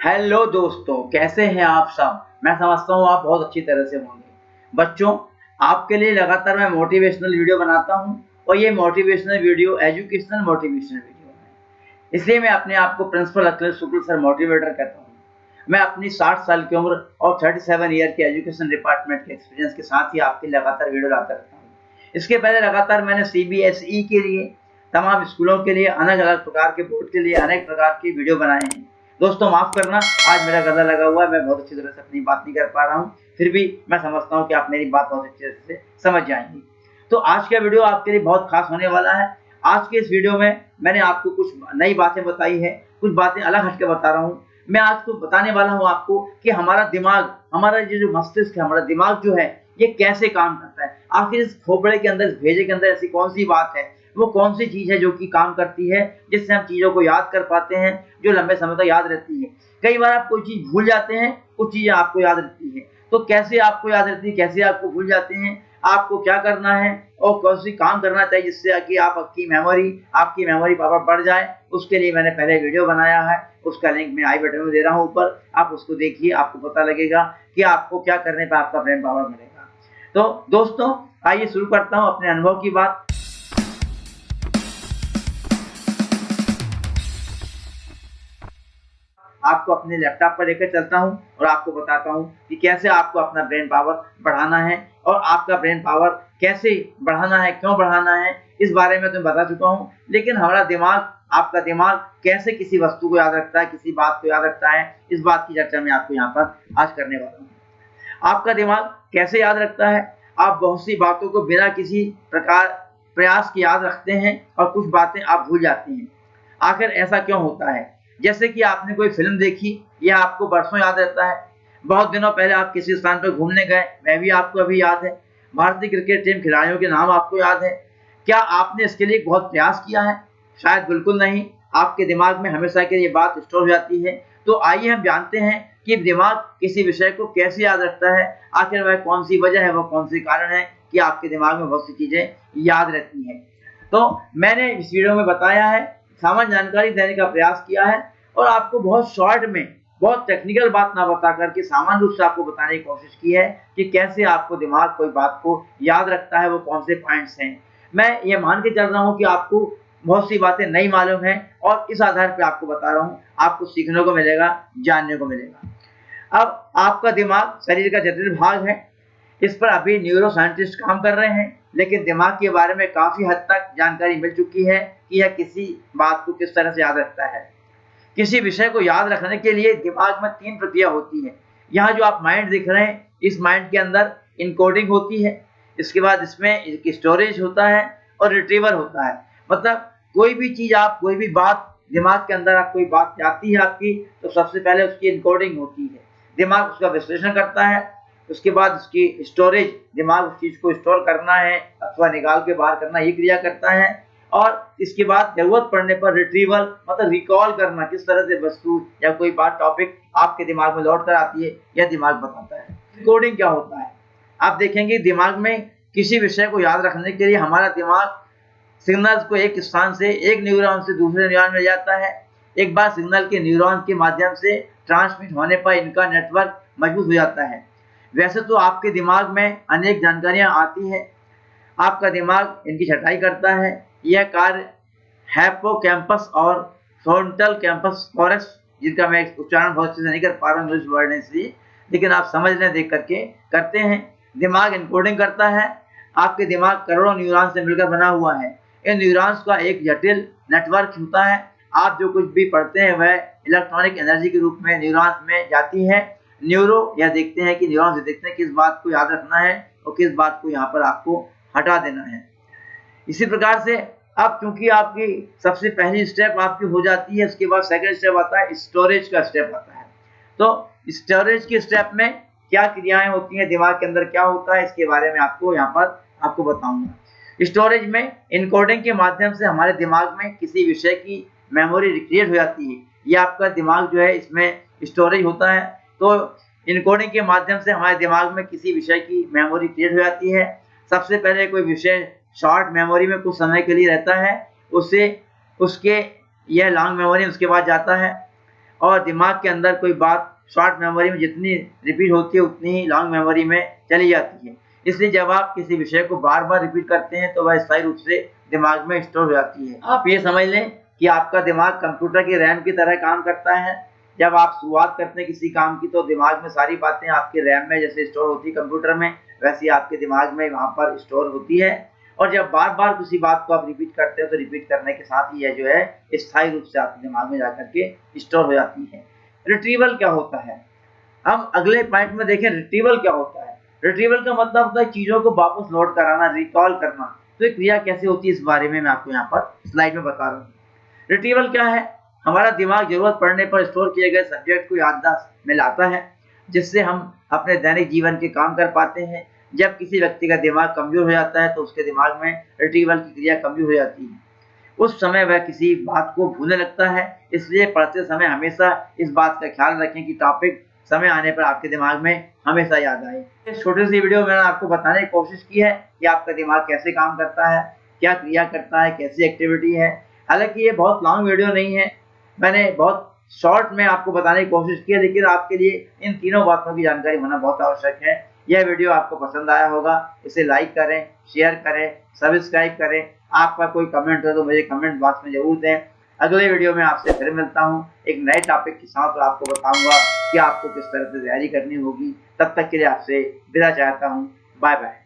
Hello दोस्तों, कैसे हैं आप सब। मैं समझता हूँ आप बहुत अच्छी तरह से होंगे। बच्चों, आपके लिए लगातार मैं मोटिवेशनल वीडियो बनाता हूँ और ये motivational video educational motivational video है। इसलिए मैं अपने आप को प्रिंसिपल अखिलेश शुक्ल सर मोटिवेटर कहता हूँ। मैं अपनी 60 साल की उम्र और 37 ईयर के एजुकेशन डिपार्टमेंट के एक्सपीरियंस के साथ ही आपके लगातार वीडियो लाता रहता हूँ। इसके पहले लगातार मैंने CBSE के लिए, तमाम स्कूलों के लिए, अलग अलग प्रकार के बोर्ड के लिए अनेक प्रकार की वीडियो बनाए हैं। दोस्तों माफ करना, आज मेरा गला लगा हुआ है, मैं बहुत अच्छी तरह से अपनी बात नहीं कर पा रहा हूँ। फिर भी मैं समझता हूँ कि आप मेरी बात बहुत अच्छी तरह से समझ जाएंगे। तो आज का वीडियो आपके लिए बहुत खास होने वाला है। आज के इस वीडियो में मैंने आपको कुछ नई बातें बताई है, कुछ बातें अलग हटके बता रहा हूँ। मैं आज को बताने वाला हूँ आपको कि हमारा दिमाग, हमारा जो मस्तिष्क है, हमारा दिमाग जो है ये कैसे काम करता है। आखिर इस खोपड़े के अंदर, इस भेजे के अंदर ऐसी कौन सी बात है, वो कौन सी चीज है जो कि काम करती है, जिससे हम चीजों को याद कर पाते हैं, जो लंबे समय तक याद रहती है। कई बार आप कोई चीज भूल जाते हैं, कुछ चीजें आपको याद रहती है। तो कैसे आपको याद रहती है, कैसे आपको भूल जाते हैं, आपको क्या करना है और कौन सी काम करना चाहिए जिससे कि आपकी मेमोरी पावर बढ़ जाए, उसके लिए मैंने पहले वीडियो बनाया है। उसका लिंक मैं आई बटन में दे रहा हूँ ऊपर, आप उसको देखिए, आपको पता लगेगा कि आपको क्या करने पर आपका ब्रेन पावर बढ़ेगा। तो दोस्तों आइए शुरू करता हूँ अपने अनुभव की बात। आपको अपने लैपटॉप पर लेकर चलता हूं और आपको बताता हूं कि कैसे आपको अपना ब्रेन पावर बढ़ाना है और आपका ब्रेन पावर कैसे बढ़ाना है, क्यों बढ़ाना है, इस बारे में तो बता चुका हूं। लेकिन हमारा दिमाग, आपका दिमाग कैसे किसी वस्तु को याद रखता है, किसी बात को याद रखता है, इस बात की चर्चा मैं आपको यहाँ पर आज करने वाला हूँ। आपका दिमाग कैसे याद रखता है। आप बहुत सी बातों को बिना किसी प्रकार प्रयास के याद रखते हैं और कुछ बातें आप भूल जाते हैं। आखिर ऐसा क्यों होता है। जैसे कि आपने कोई फिल्म देखी, यह आपको बरसों याद रहता है। बहुत दिनों पहले आप किसी स्थान पर घूमने गए, वह भी आपको अभी याद है। भारतीय क्रिकेट टीम खिलाड़ियों के नाम आपको याद है। क्या आपने इसके लिए बहुत प्रयास किया है? शायद बिल्कुल नहीं। आपके दिमाग में हमेशा के लिए बात स्टोर हो जाती है। तो आइए हम जानते हैं कि दिमाग किसी विषय को कैसे याद रखता है। आखिर वह कौन सी वजह है, वो कौन सी कारण है कि आपके दिमाग में बहुत सी चीजें याद रहती हैं। तो मैंने इस वीडियो में बताया है, सामान्य जानकारी देने का प्रयास किया है और आपको बहुत शॉर्ट में, बहुत टेक्निकल बात ना बता करके सामान्य रूप से आपको बताने की कोशिश की है कि कैसे आपको दिमाग कोई बात को याद रखता है, वो कौन से पॉइंट्स हैं। मैं ये मान के चल रहा हूँ कि आपको बहुत सी बातें नहीं मालूम है और इस आधार पर आपको बता रहा हूँ, आपको सीखने को मिलेगा, जानने को मिलेगा। अब आपका दिमाग शरीर का जटिल भाग है। इस पर अभी न्यूरो साइंटिस्ट काम कर रहे हैं, लेकिन दिमाग के बारे में काफी हद तक जानकारी मिल चुकी है कि यह किसी बात को किस तरह से याद रखता है। किसी विषय को याद रखने के लिए दिमाग में 3 प्रक्रिया होती है। यहाँ जो आप माइंड दिख रहे हैं, इस माइंड के अंदर इनकोडिंग होती है, इसके बाद इसमें स्टोरेज होता है और रिट्रीवर होता है। मतलब कोई भी चीज, आप कोई भी बात दिमाग के अंदर, आप कोई बात जाती है आपकी, तो सबसे पहले उसकी इनकोडिंग होती है। दिमाग उसका विश्लेषण करता है, उसके बाद उसकी स्टोरेज, दिमाग उस चीज को स्टोर करना है अथवा निकाल के बाहर करना, ये क्रिया करता है। और इसके बाद जरूरत पड़ने पर रिट्रीवल, मतलब रिकॉल करना, किस तरह से वस्तु या कोई बात, टॉपिक आपके दिमाग में लौट कर आती है, यह दिमाग बताता है। कोडिंग क्या होता है, आप देखेंगे दिमाग में किसी विषय को याद रखने के लिए हमारा दिमाग सिग्नल्स को एक स्थान से, एक न्यूरॉन से दूसरे न्यूरॉन में जाता है। एक बार सिग्नल के न्यूरॉन के माध्यम से ट्रांसमिट होने पर इनका नेटवर्क मजबूत हो जाता है। वैसे तो आपके दिमाग में अनेक जानकारियां आती हैं, आपका दिमाग इनकी छटाई करता है। यह कार्य हिप्पोकैम्पस और फ्रंटल कैंपस कॉर्टेक्स, जिनका मैं उच्चारण बहुत अच्छे से नहीं कर पा रहा हूँ इंग्लिश वर्ड है इसलिए, लेकिन आप समझ लें देख करके, करते हैं। दिमाग इनकोडिंग करता है। आपके दिमाग करोड़ों न्यूरॉन से मिलकर बना हुआ है। इन न्यूरॉन्स का एक जटिल नेटवर्क होता है। आप जो कुछ भी पढ़ते हैं वह इलेक्ट्रॉनिक एनर्जी के रूप में न्यूरॉन्स में जाती है। न्यूरो यह देखते हैं कि न्यूरॉन्स देखते हैं किस बात को याद रखना है और किस बात को यहाँ पर आपको हटा देना है। इसी प्रकार से अब चूंकि आपकी सबसे पहली स्टेप आपकी हो जाती है, उसके बाद सेकंड स्टेप आता है, स्टोरेज का स्टेप आता है। तो स्टोरेज की स्टेप में क्या क्रियाएं होती हैं, दिमाग के अंदर क्या होता है, इसके बारे में आपको यहाँ पर आपको बताऊंगा। स्टोरेज में इनकोडिंग के माध्यम से हमारे दिमाग में किसी विषय की मेमोरी रिक्रिएट हो जाती है। ये आपका दिमाग जो है, इसमें स्टोरेज होता है। तो इनकोडिंग के माध्यम से हमारे दिमाग में किसी विषय की मेमोरी क्रिएट हो जाती है। सबसे पहले कोई विषय शॉर्ट मेमोरी में कुछ समय के लिए रहता है, उससे उसके यह लॉन्ग मेमोरी उसके बाद जाता है। और दिमाग के अंदर कोई बात शॉर्ट मेमोरी में जितनी रिपीट होती है उतनी ही लॉन्ग मेमोरी में चली जाती है। इसलिए जब आप किसी विषय को बार बार रिपीट करते हैं तो वह स्थायी रूप से दिमाग में स्टोर हो जाती है। आप ये समझ लें कि आपका दिमाग कंप्यूटर की रैम की तरह काम करता है। जब आप शुरुआत करते हैं किसी काम की तो दिमाग में सारी बातें आपके रैम में जैसे स्टोर होती है कंप्यूटर में, वैसे आपके दिमाग में वहाँ पर स्टोर होती है। और जब बार बार किसी बात को आप रिपीट करते हो तो रिपीट करने के साथ ही यह जो है स्थायी रूप से आपके दिमाग में जाकर के स्टोर हो जाती है। रिट्रीवल क्या होता है? हम अगले पॉइंट में देखें रिट्रीवल क्या होता है। रिट्रीवल का मतलब होता है चीजों को वापस लौट कर आना, रिकॉल करना। तो ये क्रिया कैसे होती है इस बारे में मैं आपको यहाँ पर स्लाइड में बता रहा हूँ। रिट्रीवल क्या है? हमारा दिमाग जरूरत पड़ने पर स्टोर किए गए सब्जेक्ट को याददाश्त में लाता है, जिससे हम अपने दैनिक जीवन के काम कर पाते हैं। जब किसी व्यक्ति का दिमाग कमजोर हो जाता है तो उसके दिमाग में रिट्रीवल की क्रिया कमजोर हो जाती है। उस समय वह किसी बात को भूलने लगता है। इसलिए पढ़ते समय हमेशा इस बात का ख्याल रखें कि टॉपिक समय आने पर आपके दिमाग में हमेशा याद आए। इस छोटी सी वीडियो में मैंने आपको बताने की कोशिश की है कि आपका दिमाग कैसे काम करता है, क्या क्रिया करता है, कैसी एक्टिविटी है। हालांकि ये बहुत लॉन्ग वीडियो नहीं है, मैंने बहुत शॉर्ट में आपको बताने की कोशिश की है, लेकिन आपके लिए इन तीनों बातों की जानकारी होना बहुत आवश्यक है। यह वीडियो आपको पसंद आया होगा, इसे लाइक करें, शेयर करें, सब्सक्राइब करें। आपका कोई कमेंट हो तो मुझे कमेंट बॉक्स में जरूर दें। अगले वीडियो में आपसे फिर मिलता हूं एक नए टॉपिक के साथ और आपको बताऊंगा कि आपको किस तरह से तैयारी करनी होगी। तब तक के लिए आपसे विदा चाहता हूं। Bye bye.